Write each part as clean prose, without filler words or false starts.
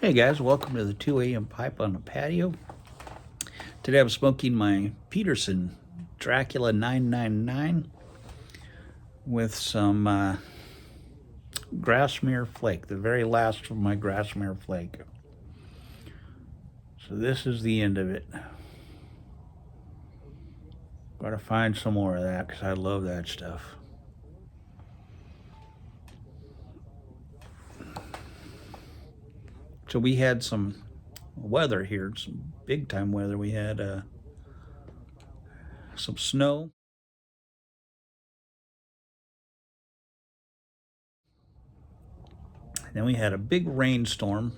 Hey guys, welcome to the 2 a.m. pipe on the patio. Today I'm smoking my Peterson Dracula 999 with some Grassmere Flake, the very last of my Grassmere Flake. So this is the end of it. Gotta find some more of that because I love that stuff. So we had some weather here, some big time weather. We had some snow. Then we had a big rainstorm.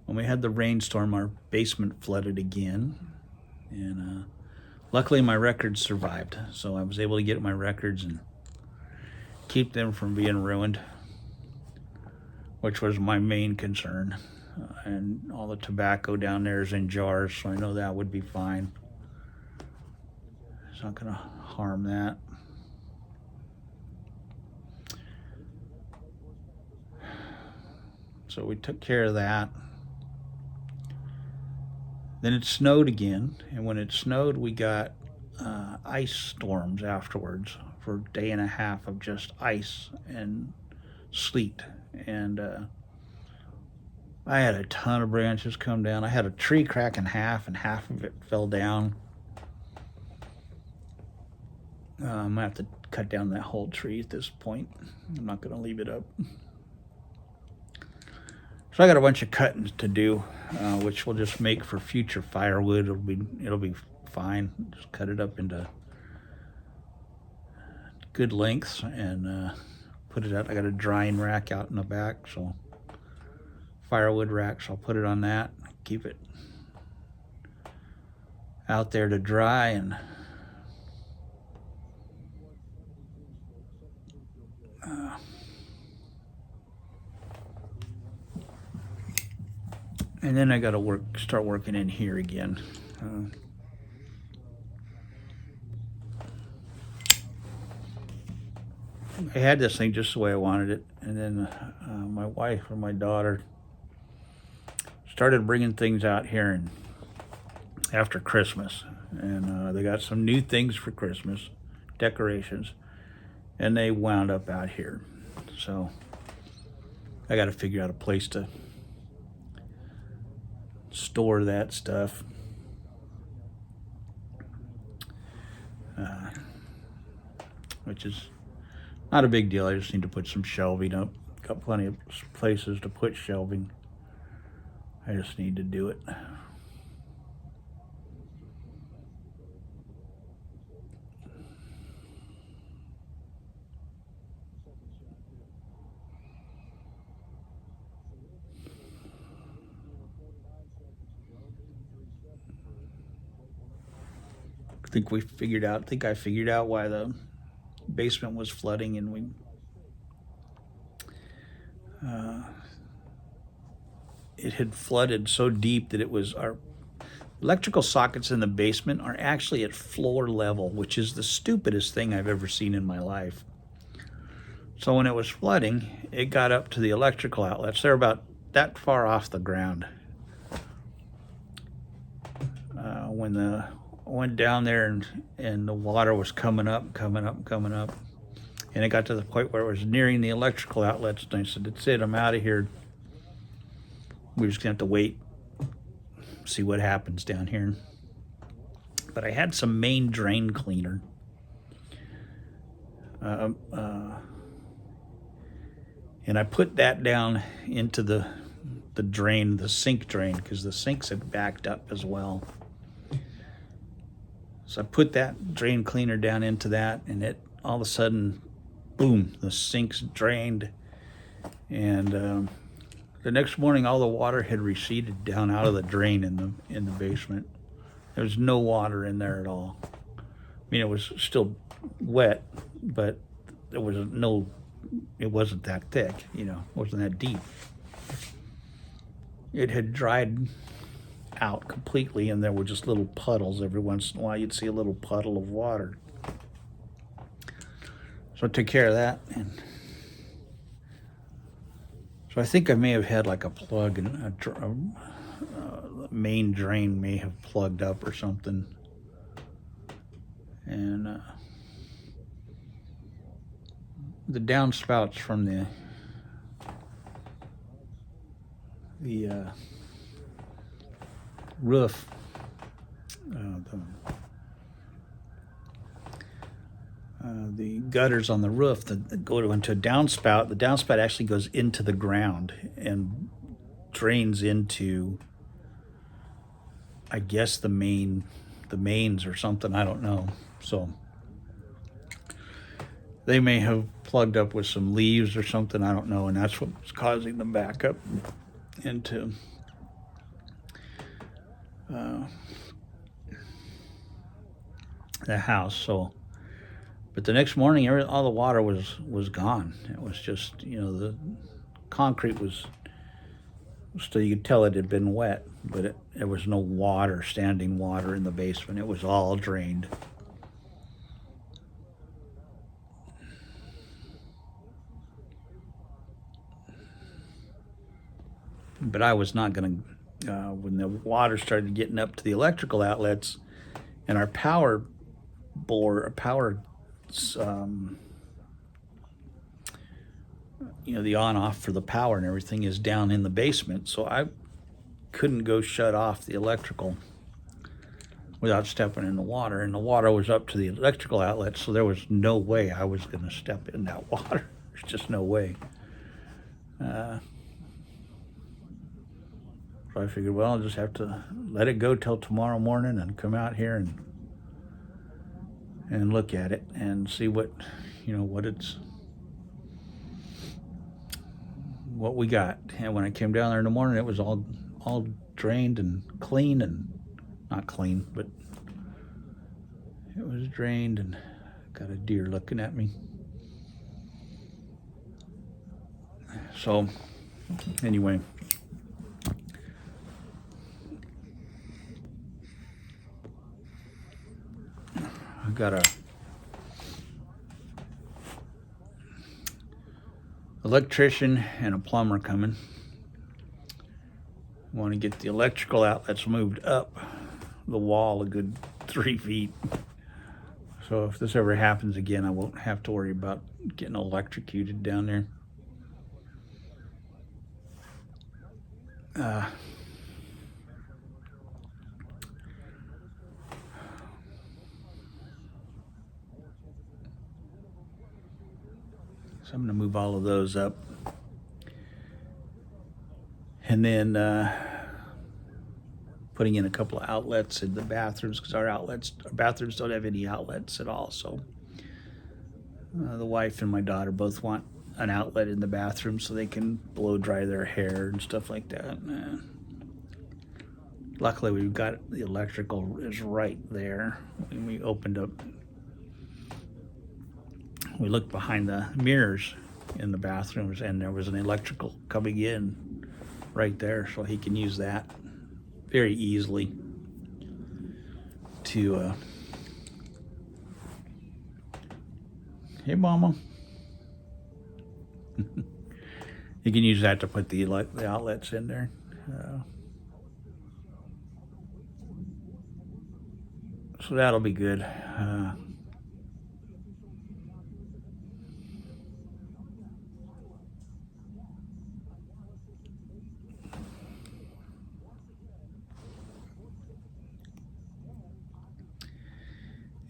When we had the rainstorm, our basement flooded again. And luckily my records survived. So I was able to get my records and keep them from being ruined, which was my main concern. And all the tobacco down there is in jars, so I know that would be fine. It's not going to harm that. So we took care of that. Then it snowed again, and when it snowed, we got ice storms afterwards for a day and a half of just ice and sleet. And I had a ton of branches come down. I had a tree crack in half, and half of it fell down. I'm gonna have to cut down that whole tree at this point. I'm not gonna leave it up. So I got a bunch of cutting to do, which we'll just make for future firewood. It'll be fine. Just cut it up into good lengths and put it out. I got a drying rack out in the back, so firewood rack. So I'll put it on that. Keep it out there to dry and. And then I got to start working in here again. I had this thing just the way I wanted it, and then my wife and my daughter started bringing things out here after Christmas, and they got some new things for Christmas, decorations, and they wound up out here. So I got to figure out a place to store that stuff. Which is not a big deal. I just need to put some shelving up. Got plenty of places to put shelving. I just need to do it. I think I figured out why the basement was flooding, and it had flooded so deep that our electrical sockets in the basement are actually at floor level, which is the stupidest thing I've ever seen in my life. So when it was flooding, it got up to the electrical outlets. They're about that far off the ground. When I went down there and the water was coming up, and it got to the point where it was nearing the electrical outlets, and I said, "That's it, I'm out of here. We're just gonna have to wait, see what happens down here." But I had some main drain cleaner. And I put that down into the drain, the sink drain, because the sinks had backed up as well. So I put that drain cleaner down into that, and it all of a sudden, boom, the sink's drained, And the next morning, all the water had receded down out of the drain in the basement. There was no water in there at all. I mean, it was still wet, but there was no. It wasn't that thick, you know. It wasn't that deep. It had dried out completely, and there were just little puddles. Every once in a while, you'd see a little puddle of water. So I took care of that, and so I think I may have had like a plug, and the main drain may have plugged up or something. And the downspouts from the roof, the gutters on the roof that go into a downspout. The downspout actually goes into the ground and drains into, I guess, the mains or something. I don't know. So they may have plugged up with some leaves or something. I don't know, and that's what's causing the backup into the house. So, but the next morning, all the water was gone. It was just, you know, the concrete was still, you could tell it had been wet, but there was no water, standing water in the basement. It was all drained. But I was not going to, when the water started getting up to the electrical outlets, and our power board, you know, the on-off for the power and everything is down in the basement, so I couldn't go shut off the electrical without stepping in the water, and the water was up to the electrical outlet, so there was no way I was going to step in that water. There's just no way. So I figured, well, I'll just have to let it go till tomorrow morning and come out here and look at it and see what, you know, what we got. And when I came down there in the morning, it was all drained and clean, and not clean, but it was drained, and got a deer looking at me. So anyway, I got a electrician and a plumber coming. Want to get the electrical outlets moved up the wall a good 3 feet. So if this ever happens again, I won't have to worry about getting electrocuted down there. So I'm going to move all of those up. And then putting in a couple of outlets in the bathrooms, because our bathrooms don't have any outlets at all. So the wife and my daughter both want an outlet in the bathroom so they can blow dry their hair and stuff like that. Luckily, we've got the electrical is right there. When we opened up, we looked behind the mirrors in the bathrooms, and there was an electrical coming in right there, so he can use that very easily to hey mama. You can use that to put the outlets in there. So that'll be good.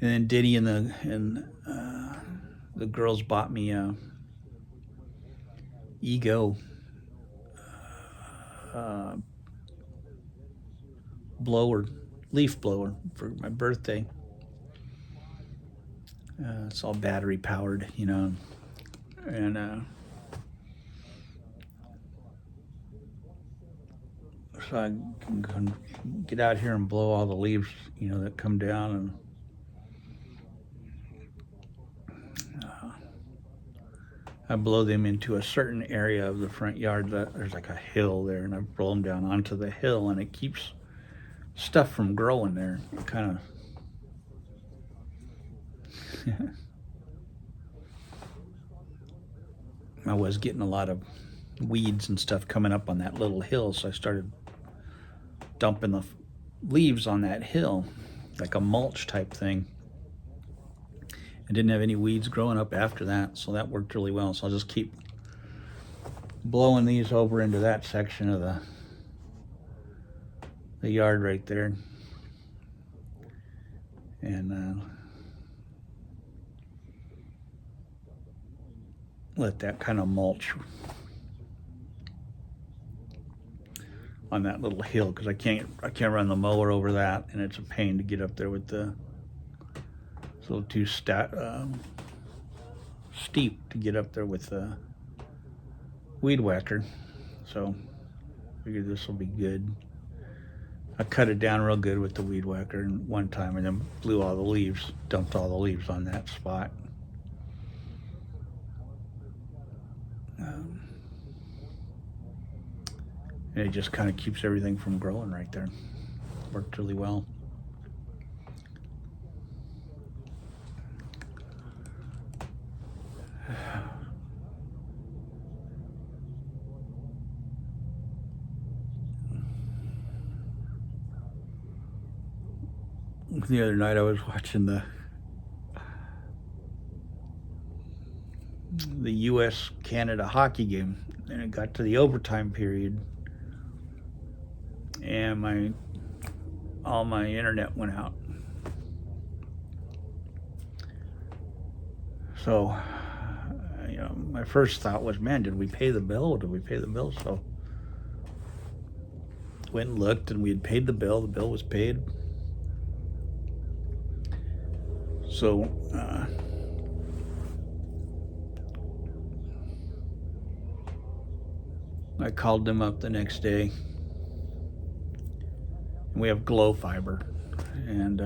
And then Diddy and the girls bought me a Ego leaf blower for my birthday. It's all battery powered, you know, and so I can get out here and blow all the leaves, that come down, and I blow them into a certain area of the front yard. There's like a hill there, and I blow them down onto the hill, and it keeps stuff from growing there. It kind of I was getting a lot of weeds and stuff coming up on that little hill, so I started dumping the leaves on that hill like a mulch type thing. I didn't have any weeds growing up after that, so that worked really well. So I'll just keep blowing these over into that section of the yard right there, and let that kind of mulch on that little hill, because I can't run the mower over that, and it's a pain to get up there with it's a little too steep to get up there with the weed whacker. So I figured this will be good. I cut it down real good with the weed whacker one time, and then blew all the leaves, dumped all the leaves on that spot. And it just kind of keeps everything from growing right there. Worked really well. The other night I was watching the US-Canada hockey game, and it got to the overtime period, and all my internet went out. So, my first thought was, man, did we pay the bill? So went and looked, and we had paid the bill. The bill was paid. So I called them up the next day. We have glow fiber, and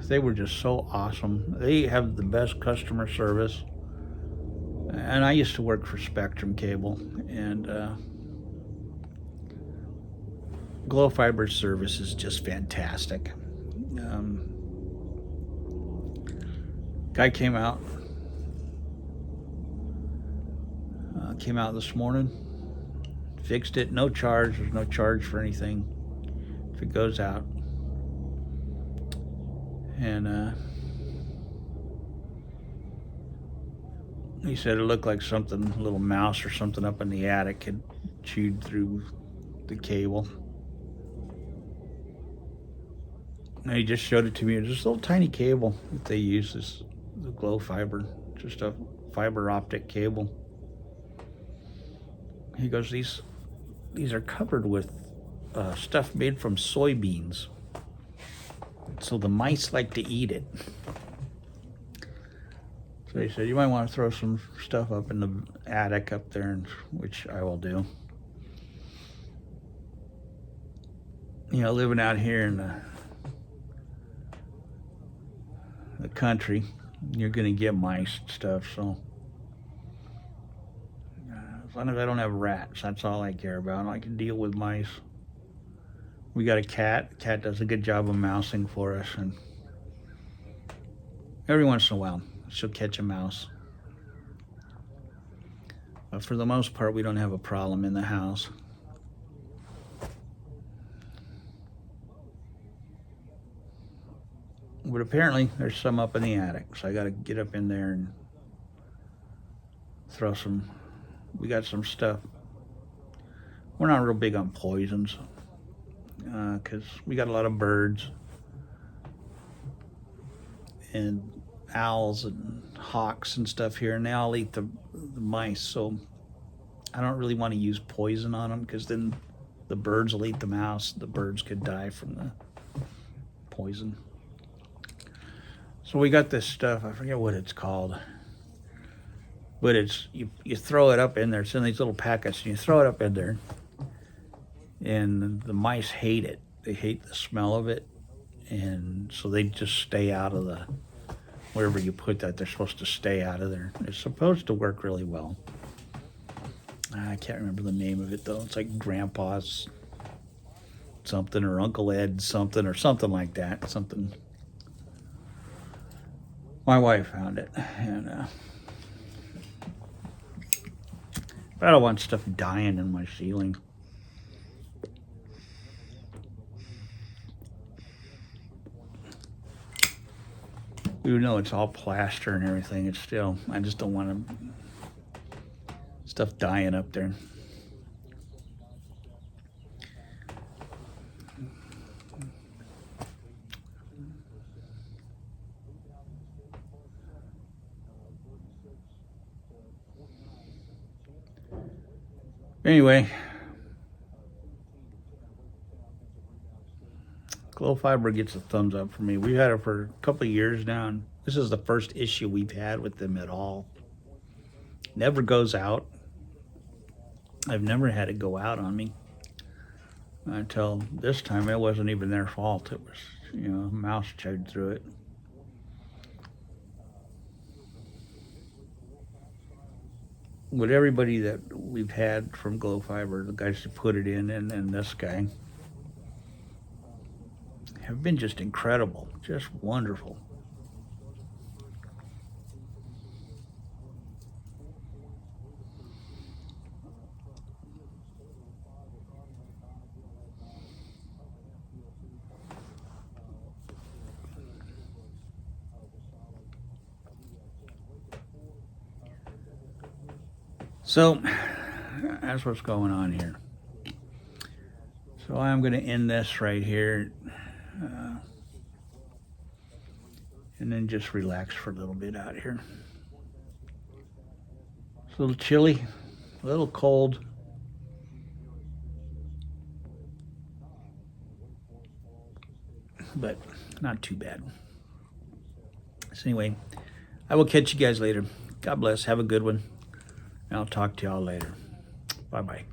they were just so awesome. They have the best customer service, and I used to work for Spectrum Cable, and glow fiber service is just fantastic. Guy came out this morning, fixed it, no charge. There's no charge for anything if it goes out. And he said it looked like a little mouse or something up in the attic had chewed through the cable. And he just showed it to me. It's this little tiny cable that they use, the glow fiber, just a fiber optic cable. He goes, these are covered with stuff made from soybeans, so the mice like to eat it. So he said, you might want to throw some stuff up in the attic up there, which I will do. Living out here in the country, you're going to get mice and stuff, so as long as I don't have rats, that's all I care about. I can deal with mice. We got a cat. The cat does a good job of mousing for us, and every once in a while she'll catch a mouse. But for the most part, we don't have a problem in the house. But apparently there's some up in the attic, so I got to get up in there and throw some. We got some stuff. We're not real big on poisons, because we got a lot of birds and owls and hawks and stuff here, and they all eat the mice, so I don't really want to use poison on them, because then the birds will eat the mouse. The birds could die from the poison. So we got this stuff, I forget what it's called, But you throw it up in there. It's in these little packets, and you throw it up in there, and the mice hate it. They hate the smell of it, and so they just stay out of the wherever you put that. They're supposed to stay out of there. It's supposed to work really well. I can't remember the name of it though. It's like Grandpa's something or Uncle Ed something or something like that. Something. My wife found it, and I don't want stuff dying in my ceiling. Even though it's all plaster and everything, it's still, I just don't want stuff dying up there. Anyway, Glow Fiber gets a thumbs up for me. We've had it for a couple of years now, and this is the first issue we've had with them at all. Never goes out. I've never had it go out on me until this time. It wasn't even their fault. It was, a mouse chewed through it. With everybody that we've had from Glow Fiber, the guys that put it in, and this guy, have been just incredible, just wonderful. So that's what's going on here. So I'm going to end this right here, and then just relax for a little bit out here. It's a little chilly, a little cold. But not too bad. So anyway, I will catch you guys later. God bless. Have a good one. I'll talk to y'all later. Bye-bye.